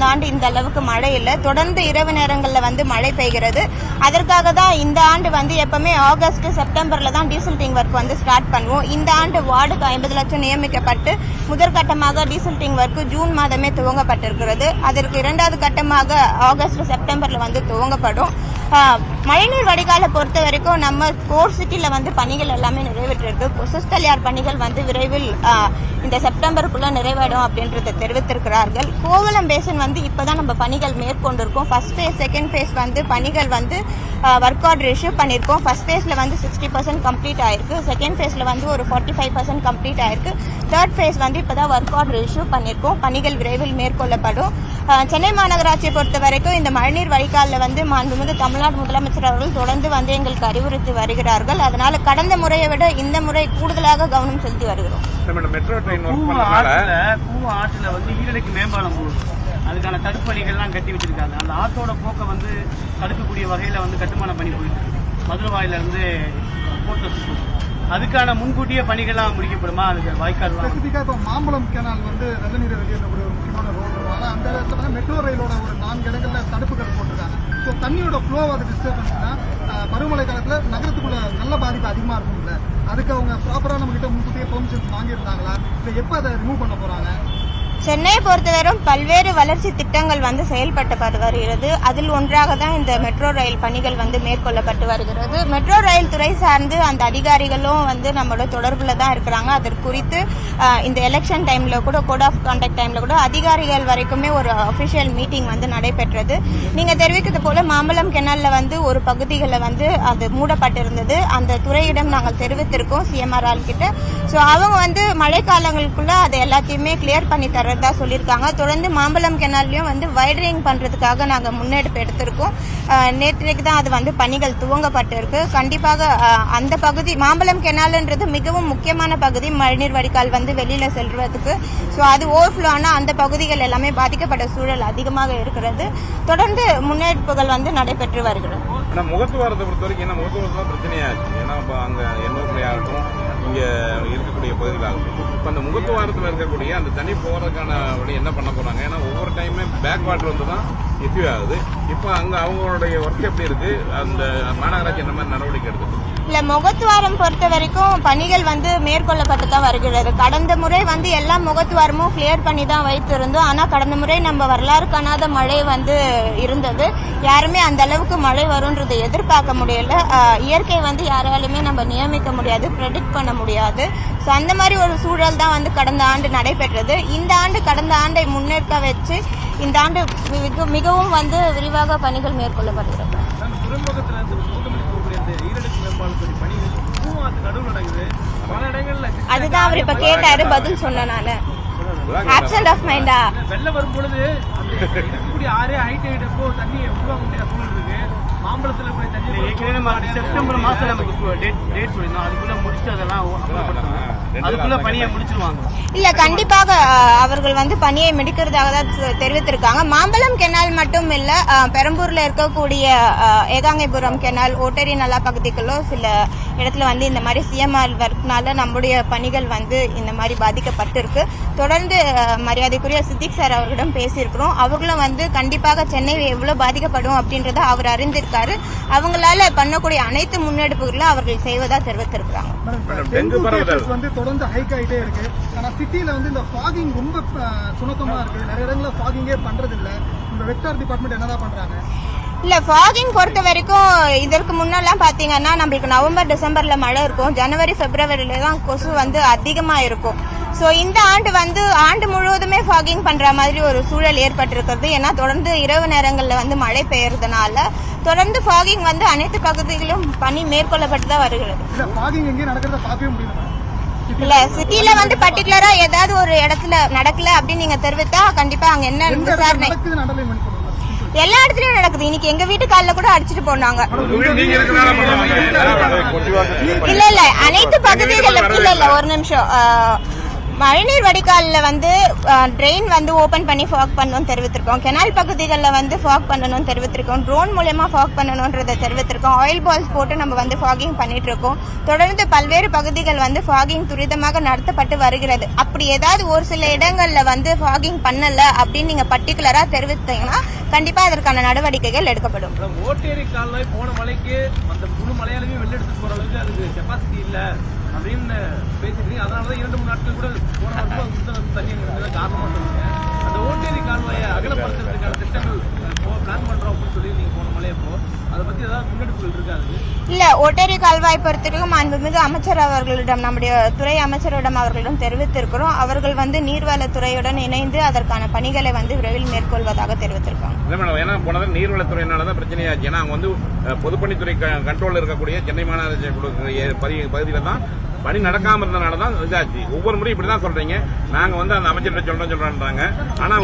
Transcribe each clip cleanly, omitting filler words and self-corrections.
ஆண்டு இந்த அளவுக்கு மழை இல்லை. தொடர்ந்து இரவு நேரங்களில் வந்து மழை பெய்கிறது. அதற்காக தான் இந்த ஆண்டு வந்து எப்பவுமே ஆகஸ்ட் செப்டம்பர்ல தான் டீசல்டிங் ஒர்க் வந்து ஸ்டார்ட் பண்ணுவோம். இந்த ஆண்டு வார்டுக்கு 50 லட்சம் நியமிக்கப்பட்டு முதற்கட்டமாக டீசல்டிங் ஒர்க் ஜூன் மாதமே துவங்கப்பட்டிருக்கிறது. அதற்கு இரண்டாவது கட்டமாக ஆகஸ்ட் செப்டம்பர்ல வந்து துவங்கப்படும். மழைநீர் வடிகாலை பொறுத்த வரைக்கும் நம்ம கோர் சிட்டில வந்து பணிகள் எல்லாமே நிறைவேற்றிருக்கு. கொசுஸ்தலியார் பணிகள் வந்து விரைவில் இந்த செப்டம்பருக்குள்ள நிறைவேறும் அப்படின்றத தெரிவித்திருக்கிறார்கள். கோவளம் பேசன் வந்து இப்பதான் நம்ம பணிகள் மேற்கொண்டிருக்கோம். ஃபர்ஸ்ட் ஃபேஸ் செகண்ட் ஃபேஸ் வந்து பணிகள் வந்து ஒர்க் ஆர்டர் இஷ்யூ பண்ணியிருக்கோம். ஃபர்ஸ்ட் ஃபேஸ்ல வந்து 60% கம்ப்ளீட் ஆயிருக்கு. செகண்ட் ஃபேஸ்ல வந்து ஒரு 45% கம்ப்ளீட் ஆயிருக்கு. தேர்ட் ஃபேஸ் வந்து இப்பதான் ஒர்க் ஆர்டர் இஷ்யூ பண்ணியிருக்கோம். பணிகள் விரைவில் மேற்கொள்ளப்படும். சென்னை மாநகராட்சியை பொறுத்த வரைக்கும் இந்த மழைநீர் வடிகாலில் வந்து மாண்புமிகு தமிழ்நாடு முதலமைச்சர் அவர்கள் தொடர்ந்து வந்து எங்களுக்கு அறிவுறுத்தி வருகிறார்கள். அதனால கடந்த முறையை விட இந்த முறை கூடுதலாக கவனம் செலுத்தி வருகிறோம். மெட்ரோ ட்ரெயின் ஆற்றுல வந்து ஈரடுக்கு மேம்பாலம் போகுது. அதுக்கான தடுப்பணிகள்லாம் கட்டி வச்சிருக்காங்க. அந்த ஆற்றோட போக்கை வந்து தடுக்கக்கூடிய வகையில வந்து கட்டுமான பணி போயிட்டு இருக்கு. மதுரவாயில இருந்து அதுக்கான முன்கூட்டிய பணிகள்லாம் முடிக்கப்படுமா? அதுக்கு வாய்க்கால் இப்போ மாம்பழம் கேனால் வந்து நல்ல நீரை வெளியேற்றக்கூடிய ஒரு முக்கியமான ரோடு. ஆனால் அந்த இடத்துல மெட்ரோ ரயிலோட ஒரு 4 இடங்கள்ல தடுப்புகள் போட்டிருக்காங்க. ஸோ தண்ணியோட ஃப்ளோ அதை டிஸ்டர்ப் பண்ணிச்சுன்னா பருவமழை காலத்தில் நகரத்துக்குள்ள நல்ல பாதிப்பு அதிகமாக இருக்கும்ல. அதுக்கு அவங்க ப்ராப்பராக நம்ம கிட்ட முன்கூட்டியே பெர்மிஷன் வாங்கியிருந்தாங்களா? இல்லை எப்போ அதை ரிமூவ் பண்ண போறாங்க? சென்னையை பொறுத்தவரைக்கும் பல்வேறு வளர்ச்சி திட்டங்கள் வந்து செயல்பட்டு வருகிறது. அதில் ஒன்றாக தான் இந்த மெட்ரோ ரயில் பணிகள் வந்து மேற்கொள்ளப்பட்டு வருகிறது. மெட்ரோ ரயில் துறை சார்ந்து அந்த அதிகாரிகளும் வந்து நம்மளோட தொடர்புல தான் இருக்கிறாங்க. அதற்கு குறித்து இந்த எலெக்ஷன் டைம்ல கூட கோட் ஆஃப் கான்டாக்ட் டைம்ல கூட அதிகாரிகள் வரைக்குமே ஒரு அபிஷியல் மீட்டிங் வந்து நடைபெற்றது. நீங்க தெரிவிக்கிறது போல மாம்பழம் கெனால்ல வந்து ஒரு பகுதிகளில் வந்து அது மூடப்பட்டிருந்தது. அந்த துறையிடம் நாங்கள் தெரிவித்திருக்கோம் சிஎம்ஆர் கிட்ட. ஸோ அவங்க வந்து மழைக்காலங்களுக்குள்ள அதை எல்லாத்தையுமே கிளியர் பண்ணி தர சொல்லியிருக்காங்க. தொடர்ந்து மாம்பழம் கெனால்லையும் வந்து வைடரிங் பண்றதுக்காக நாங்க முன்னெடுப்பு எடுத்திருக்கோம். நேற்றைக்கு தான் அது வந்து பணிகள் துவங்கப்பட்டிருக்கு. கண்டிப்பாக அந்த பகுதி மாம்பழம் கெனால்ன்றது மிகவும் முக்கியமான பகுதி மழைநீர் வடிகால் வந்து வெளியில செல்றதுக்கு. ஸோ அது ஓவர்ஃப்ளோ ஆனா அந்த பகுதிகள் எல்லாமே பாதிக்கப்பட்ட சூழல் அதிகமாக இருக்கிறது. தொடர்ந்து முன்னெடுப்புகள் வந்து நடைபெற்று வருகிறது. முகத்துவாரத்தை பொறுத்த வரைக்கும் என்ன முகத்துவாரத்தான் பிரச்சனையாச்சு. ஏன்னா அங்க எண்ணூறு ஆகட்டும் இங்க இருக்கக்கூடிய பகுதிகளாகட்டும் இப்ப அந்த முகத்துவாரத்தில் இருக்கக்கூடிய அந்த தண்ணி போறதுக்கான வழி என்ன பண்ண போறாங்க? ஏன்னா ஒவ்வொரு டைமே பேக் வாட்டர் வந்து தான் இஷ்யூ ஆகுது. இப்ப அங்க அவங்களுடைய ஒர்க் எப்படி இருக்கு? அந்த மாநகராட்சி என்ன மாதிரி நடவடிக்கை எடுத்து இல்ல முகத்துவாரம் பொறுத்த வரைக்கும் பணிகள் வந்து மேற்கொள்ளப்பட்டு தான் வருகிறது. கடந்த முறை வந்து எல்லா முகத்துவாரமும் கிளியர் பண்ணி தான் வைத்திருந்தோம். ஆனா கடந்த முறை நம்ம வரலாறு காணாத மழை வந்து இருந்தது. யாருமே அந்த அளவுக்கு மழை வரும்ன்றதை எதிர்பார்க்க முடியல. இயற்கை வந்து யாராலுமே நம்ம நியமிக்க முடியாது, ப்ரெடிக்ட் பண்ண முடியாது. ஸோ அந்த மாதிரி ஒரு சூழல் தான் வந்து கடந்த ஆண்டு நடைபெற்றது. இந்த ஆண்டு கடந்த ஆண்டை முன்னேற்க வச்சு இந்த ஆண்டு மிகவும் வந்து விரிவாக பணிகள் மேற்கொள்ளப்படுகிறது. அதுதான் அவர் இப்ப கேட்டாரு, பதில் சொன்னனால ஆப்சென்ட் ஆஃப் மைண்டா வெள்ள வரும் பொழுது ஆறு ஹைட் தண்ணி உருவாக முடியாத சூழல் இருக்கு. மாம்பழத்துல போய் தண்ணி செப்டம்பர் மாசம் நமக்கு டேட் சொல்லிருந்தோம். அதுக்குள்ள முடிச்சு அதெல்லாம் அதுக்குள்ள பணியை முடிச்சிருவாங்க. இல்ல கண்டிப்பாக அவர்கள் வந்து பணியை முடிக்கிறதாக தான் தெரிவித்திருக்காங்க. மாம்பழம் கெனால் மட்டும் இல்ல, பெரம்பூர்ல இருக்கக்கூடிய ஏகாங்கைபுரம் கெனால், ஓட்டரி நல்லா பகுதிகளும் சில இடத்துல வந்து இந்த மாதிரி சிஎம்ஆர் ஒர்க்னால நம்முடைய பணிகள் வந்து இந்த மாதிரி பாதிக்கப்பட்டிருக்கு. தொடர்ந்து மரியாதைக்குரிய சித்திக் சார் அவர்களிடம் பேசியிருக்கிறோம். அவர்களும் வந்து கண்டிப்பாக சென்னை எவ்வளவு பாதிக்கப்படும் அப்படின்றத அவர் அறிந்திருக்காரு. அவங்களால பண்ணக்கூடிய அனைத்து முன்னெடுப்புகளும் அவர்கள் செய்வதா தெரிவித்திருக்கிறாங்க. தொடர்ந்து ஹைக் ஆகிட்டே இருக்கு. ஆனா சிட்டில வந்து இந்த ஃபாகிங் ரொம்ப சுணக்கமா இருக்கு. நிறைய இடங்கள்ல ஃபாகிங்கே பண்றது இல்ல. இந்த வெக்டார் டிபார்ட்மெண்ட் என்னதான் பண்றாங்க? இல்ல ஃபாகிங் பொறுத்த வரைக்கும் இதற்கு முன்னெல்லாம் பாத்தீங்கன்னா நம்மளுக்கு நவம்பர் டிசம்பர்ல மழை இருக்கும். ஜனவரி பிப்ரவரியில தான் கொசு வந்து அதிகமா இருக்கும். சோ இந்த ஆண்டு வந்து ஆண்டு முழுவதுமே ஃபாகிங் பண்ற மாதிரி ஒரு சூழல் ஏற்பட்டிருக்கிறது. ஏன்னா தொடர்ந்து இரவு நேரங்கள்ல வந்து மழை பெய்யறதுனால தொடர்ந்து ஃபாகிங் வந்து அனைத்து பகுதிகளிலும் பணி மேற்கொள்ளப்பட்டு தான் வருகிறது. இல்ல சிட்டில வந்து பர்டிகுலரா ஏதாவது ஒரு இடத்துல நடக்கல அப்படின்னு நீங்க தெரிவித்தா கண்டிப்பா அங்க என்ன விசாரணை எல்லா இடத்துலயும் நடக்குது. இன்னைக்கு எங்க வீட்டு கால்ல கூட அடிச்சுட்டு போனாங்க. இல்ல அனைத்து பகுதிகள் இல்ல ஒரு நிமிஷம் மழைநீர் வடிகால்ல வந்து ட்ரெயின் வந்து ஓபன் பண்ணி ஃபாக் பண்ணணும்னு தெரிவித்திருக்கோம். கெனால் பகுதிகளில் வந்து ஃபாக் பண்ணணும்னு தெரிவித்திருக்கோம். ட்ரோன் மூலமா ஃபாக் பண்ணணும்ன்றதை தெரிவித்திருக்கோம். ஆயில் பால்ஸ் போட்டு நம்ம வந்து ஃபாகிங் பண்ணிட்டு இருக்கோம். தொடர்ந்து பல்வேறு பகுதிகள் வந்து ஃபாகிங் துரிதமாக நடத்தப்பட்டு வருகிறது. அப்படி ஏதாவது ஒரு சில இடங்கள்ல வந்து ஃபாகிங் பண்ணல அப்படின்னு நீங்க பர்டிகுலரா தெரிவித்தீங்கன்னா கண்டிப்பா அதற்கான நடவடிக்கைகள் எடுக்கப்படும். ஓட்டேரி கால்வாய் போன மலைக்கு அந்த முழு மலையாலுமே வெளில எடுத்து போற அளவுக்கு அதுக்கு கெப்பாசிட்டி இல்ல அப்படின்னு பேசிட்டு அதனாலதான் 2-3 நாட்கள் கூட போன வருஷம் தண்ணி காரணமா சொல்லுங்க. அந்த ஓட்டேரி கால்வாயை அகலப்படுத்துறதுக்கான திட்டங்கள் பிளான் பண்றோம் அப்படின்னு சொல்லி நீங்க போன மலையை அதை பத்தி ஏதாவது முன்னெடுப்புகள் இருக்காது? இல்ல, ஓட்டேரி கால்வாய் பொறுத்தவரைக்கும் மாண்புமிகு அமைச்சர் அவர்களிடம், நம்முடைய துறை அமைச்சரிடம் அவர்களிடம் தெரிவித்திருக்கிறோம். அவர்கள் வந்து நீர்வளத்துறையுடன் இணைந்து அதற்கான பணிகளை வந்து விரைவில் மேற்கொள்வதாக தெரிவித்திருக்காங்க. ஏன்னா போனது நீர்வளத்துறையினாலதான் பிரச்சனையாச்சு. ஏன்னா அவங்க வந்து பொதுப்பணித்துறை கண்ட்ரோல் இருக்கக்கூடிய சென்னை மாநகராட்சி பகுதியில தான் பணி நடக்காம இருந்தனாலதான் இதாச்சு. ஒவ்வொரு முறையும் இப்படிதான் சொல்றீங்க. நாங்க வந்து அந்த அமைச்சர்கிட்ட சொல்றோன்றாங்க. ஆனா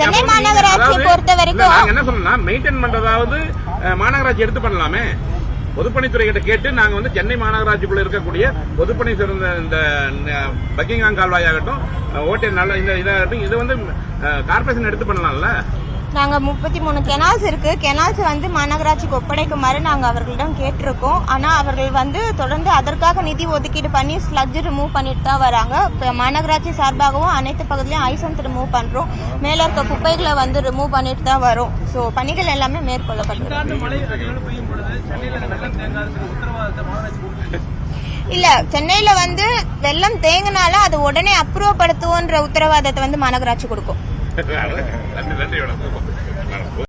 சென்னை மாநகராட்சி பொறுத்த வரைக்கும் நாங்க என்ன சொல்லணும்னா மெயின்டைன் பண்றதாவது மாநகராட்சி எடுத்து பண்ணலாமே. பொதுப்பணித்துறை கிட்ட கேட்டு நாங்க வந்து சென்னை மாநகராட்சிக்குள்ள இருக்கக்கூடிய பொதுப்பணி சிறந்த இந்த பக்கிங்ஹாம் கால்வாய் ஆகட்டும், ஓட்டை நல்ல இதாகட்டும், இது வந்து கார்பரேஷன் எடுத்து பண்ணலாம்ல. நாங்க 33 கெனால்ஸ் இருக்கு. கெனால்ஸ் வந்து மாநகராட்சிக்கு ஒப்படைக்குமாறு நாங்க அவர்களிடம் கேட்டிருக்கோம். ஆனா அவர்கள் வந்து தொடர்ந்து அதற்காக நிதி ஒதுக்கீடு பண்ணி ஸ்லட்ஜ் ரிமூவ் பண்ணிட்டு தான் வராங்க. மாநகராட்சி சார்பாகவும் அனைத்து பகுதியிலும் ஐசன்ட் ரிமூவ் பண்றோம். மேல இருக்க குப்பைகளை வந்து ரிமூவ் பண்ணிட்டு தான் வரும். சோ பணிகள் எல்லாமே மேற்கொள்ளப்பட்டு இல்ல, சென்னையில வந்து வெள்ளம் தேங்கினாலும் அது உடனே அப்ரூவ் படுத்துவோன்ற உத்தரவாதத்தை வந்து மாநகராட்சி கொடுக்கும். நன்றி.